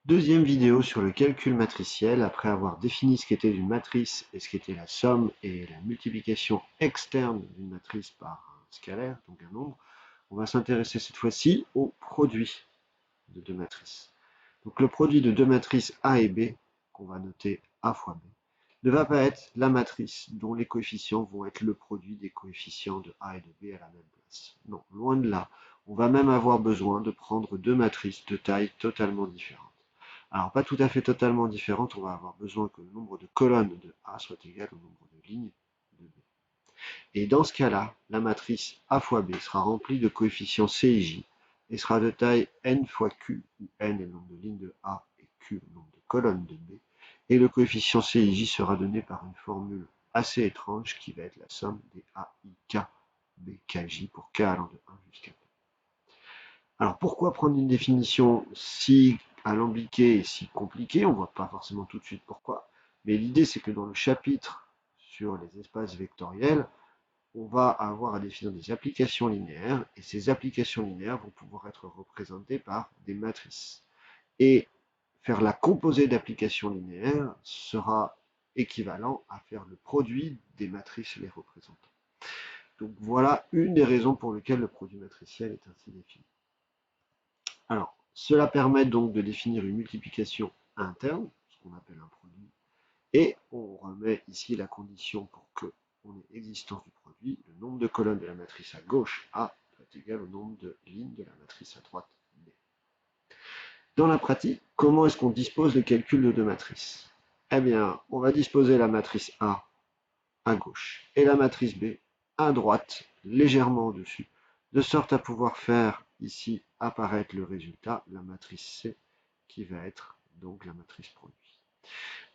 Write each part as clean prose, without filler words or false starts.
Deuxième vidéo sur le calcul matriciel. Après avoir défini ce qu'était une matrice et ce qu'était la somme et la multiplication externe d'une matrice par un scalaire, donc un nombre, on va s'intéresser cette fois-ci au produit de deux matrices. Donc le produit de deux matrices A et B, qu'on va noter A fois B, ne va pas être la matrice dont les coefficients vont être le produit des coefficients de A et de B à la même place. Non, loin de là. On va même avoir besoin de prendre deux matrices de taille totalement différentes. Alors, pas tout à fait totalement différentes, on va avoir besoin que le nombre de colonnes de A soit égal au nombre de lignes de B. Et dans ce cas-là, la matrice A fois B sera remplie de coefficients C et J et sera de taille n fois Q, où n est le nombre de lignes de A et Q le nombre de colonnes de B. Et le coefficient C et J sera donné par une formule assez étrange qui va être la somme des AIK BKJ pour K allant de 1 jusqu'à P. Alors pourquoi prendre une définition si alambiquée et si compliquée? On ne voit pas forcément tout de suite pourquoi. Mais l'idée, c'est que dans le chapitre sur les espaces vectoriels, on va avoir à définir des applications linéaires, et ces applications linéaires vont pouvoir être représentées par des matrices. Et faire la composée d'applications linéaires sera équivalent à faire le produit des matrices les représentant. Donc voilà une des raisons pour lesquelles le produit matriciel est ainsi défini. Alors, cela permet donc de définir une multiplication interne, ce qu'on appelle un produit, et on remet ici la condition pour que on ait existence du produit, le nombre de colonnes de la matrice à gauche A doit être égal au nombre de lignes de la matrice à droite B. Dans la pratique, comment est-ce qu'on dispose le calcul de deux matrices? Eh bien, on va disposer la matrice A à gauche et la matrice B à droite, légèrement au-dessus, de sorte à pouvoir faire ici apparaître le résultat, la matrice C, qui va être donc la matrice produit.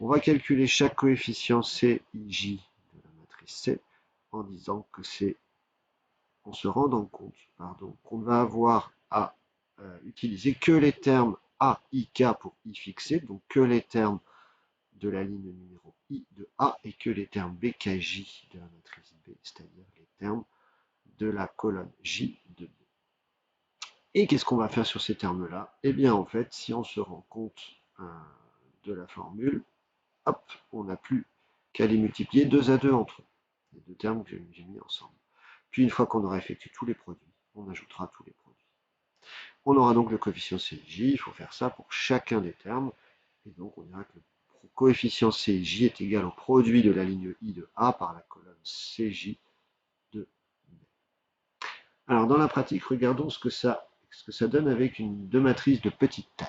On va calculer chaque coefficient C, I, J de la matrice C en disant que c'est, en se rendant compte, qu'on va avoir à utiliser que les termes A, I, K pour I fixé, donc que les termes de la ligne numéro I de A et que les termes B, K, J de la matrice B, c'est-à-dire les termes de la colonne J de B. Et qu'est-ce qu'on va faire sur ces termes-là? Eh bien, en fait, si on se rend compte de la formule, hop, on n'a plus qu'à les multiplier 2 à 2 entre eux, les deux termes que j'ai mis ensemble. Puis, une fois qu'on aura effectué tous les produits, on ajoutera tous les produits. On aura donc le coefficient CJ, il faut faire ça pour chacun des termes, et donc on dira que le coefficient CJ est égal au produit de la ligne I de A par la colonne CJ de B. Alors dans la pratique, regardons ce que ça donne avec deux matrices de petite taille.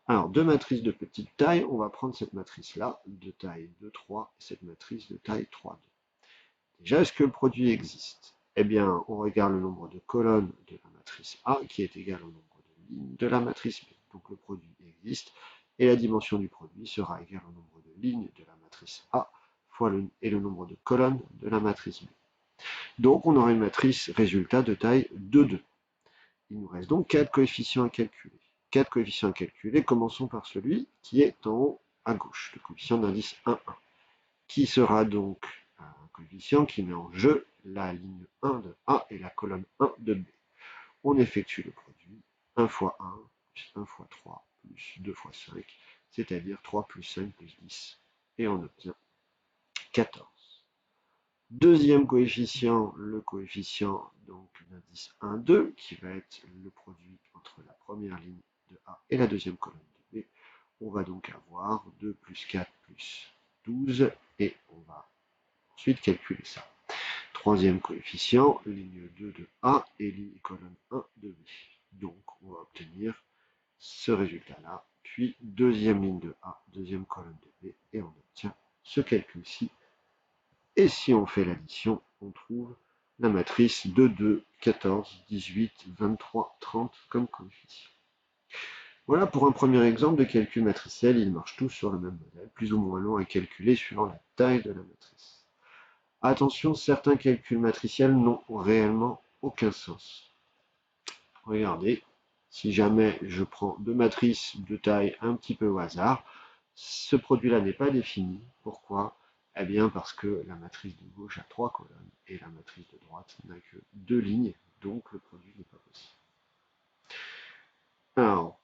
Alors, deux matrices de petite taille, on va prendre cette matrice-là, de taille 2, 3, et cette matrice de taille 3, 2. Déjà, est-ce que le produit existe? Eh bien, on regarde le nombre de colonnes de la matrice A, qui est égal au nombre de lignes de la matrice B. Donc le produit existe, et la dimension du produit sera égale au nombre de lignes de la matrice A fois le nombre de colonnes de la matrice B. Donc on aura une matrice résultat de taille 2, 2. Il nous reste donc 4 coefficients à calculer. 4 coefficients à calculer, commençons par celui qui est en haut à gauche, le coefficient d'indice 1, 1, qui sera donc un coefficient qui met en jeu la ligne 1 de A et la colonne 1 de B. On effectue le produit 1 fois 1, plus 1 fois 3, plus 2 fois 5, c'est-à-dire 3 plus 5 plus 10, et on obtient 14. Deuxième coefficient, le coefficient donc d'indice 1, 2, qui va être le produit entre la première ligne de A et la deuxième colonne de B. On va donc avoir 2 plus 4 plus 12, et on va ensuite calculer ça. Troisième coefficient, ligne 2 de A et ligne colonne 1 de B. Donc on va obtenir ce résultat-là, puis deuxième ligne de A, deuxième colonne de B, et on obtient ce calcul-ci. Et si on fait l'addition, on trouve la matrice 2, 2, 14, 18, 23, 30 comme coefficient. Voilà pour un premier exemple de calcul matriciel. Ils marchent tous sur le même modèle, plus ou moins long à calculer suivant la taille de la matrice. Attention, certains calculs matriciels n'ont réellement aucun sens. Regardez, si jamais je prends deux matrices de taille un petit peu au hasard, ce produit-là n'est pas défini. Pourquoi? Eh bien parce que la matrice de gauche a 3 colonnes et la matrice de droite n'a que 2 lignes, donc le produit n'est pas possible. Alors,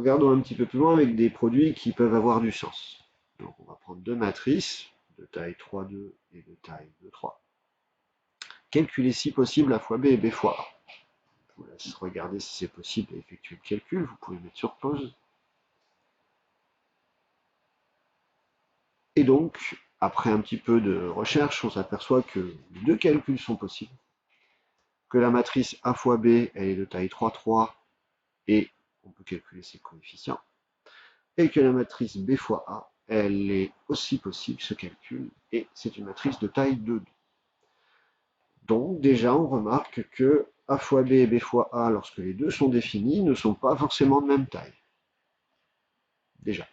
Regardons un petit peu plus loin avec des produits qui peuvent avoir du sens. Donc on va prendre deux matrices de taille 3,2 et de taille 2,3. Calculer si possible A fois B et B fois A. Je vous laisse regarder si c'est possible et effectuer le calcul. Vous pouvez mettre sur pause. Et donc, après un petit peu de recherche, on s'aperçoit que les deux calculs sont possibles, que la matrice A fois B, elle est de taille 3,3 et on peut calculer ses coefficients, et que la matrice B fois A, elle est aussi possible, ce calcul, et c'est une matrice de taille 2,2. Donc déjà, on remarque que A fois B et B fois A, lorsque les deux sont définis, ne sont pas forcément de même taille. Déjà.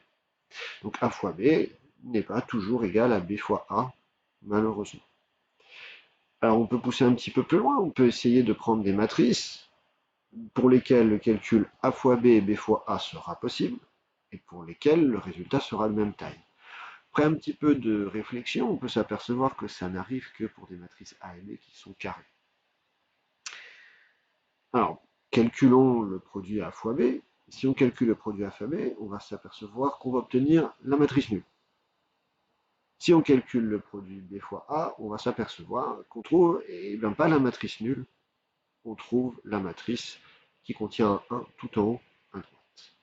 Donc A fois B n'est pas toujours égal à B fois A, malheureusement. Alors on peut pousser un petit peu plus loin, on peut essayer de prendre des matrices pour lesquelles le calcul A fois B et B fois A sera possible, et pour lesquelles le résultat sera de même taille. Après un petit peu de réflexion, on peut s'apercevoir que ça n'arrive que pour des matrices A et B qui sont carrées. Alors, calculons le produit A fois B. Si on calcule le produit A fois B, on va s'apercevoir qu'on va obtenir la matrice nulle. Si on calcule le produit B fois A, on va s'apercevoir qu'on trouve, et bien pas la matrice nulle, on trouve la matrice qui contient un 1 tout en haut à droite.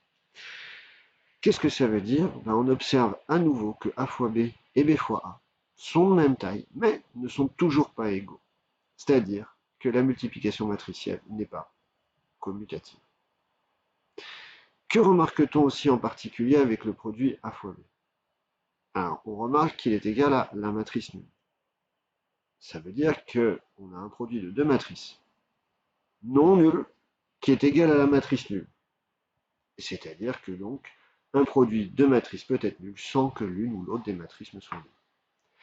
Qu'est-ce que ça veut dire? On observe à nouveau que A fois B et B fois A sont de même taille, mais ne sont toujours pas égaux. C'est-à-dire que la multiplication matricielle n'est pas commutative. Que remarque-t-on aussi en particulier avec le produit A fois B? Alors, on remarque qu'il est égal à la matrice nulle. Ça veut dire qu'on a un produit de deux matrices non nulles qui est égal à la matrice nulle. C'est-à-dire que donc, un produit de matrices peut être nul sans que l'une ou l'autre des matrices ne soit nulle.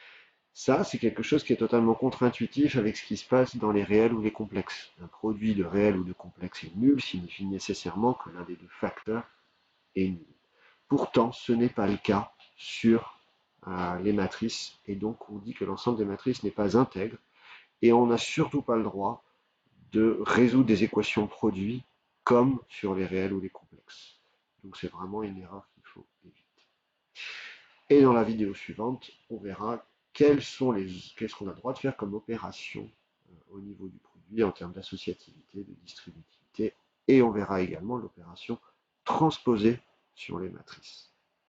Ça, c'est quelque chose qui est totalement contre-intuitif avec ce qui se passe dans les réels ou les complexes. Un produit de réel ou de complexe est nul signifie nécessairement que l'un des deux facteurs est nul. Pourtant, ce n'est pas le cas sur les matrices, et donc on dit que l'ensemble des matrices n'est pas intègre, et on n'a surtout pas le droit de résoudre des équations produits comme sur les réels ou les complexes. Donc c'est vraiment une erreur qu'il faut éviter. Et dans la vidéo suivante, on verra qu'est-ce qu'on a le droit de faire comme opération au niveau du produit en termes d'associativité, de distributivité, et on verra également l'opération transposée sur les matrices.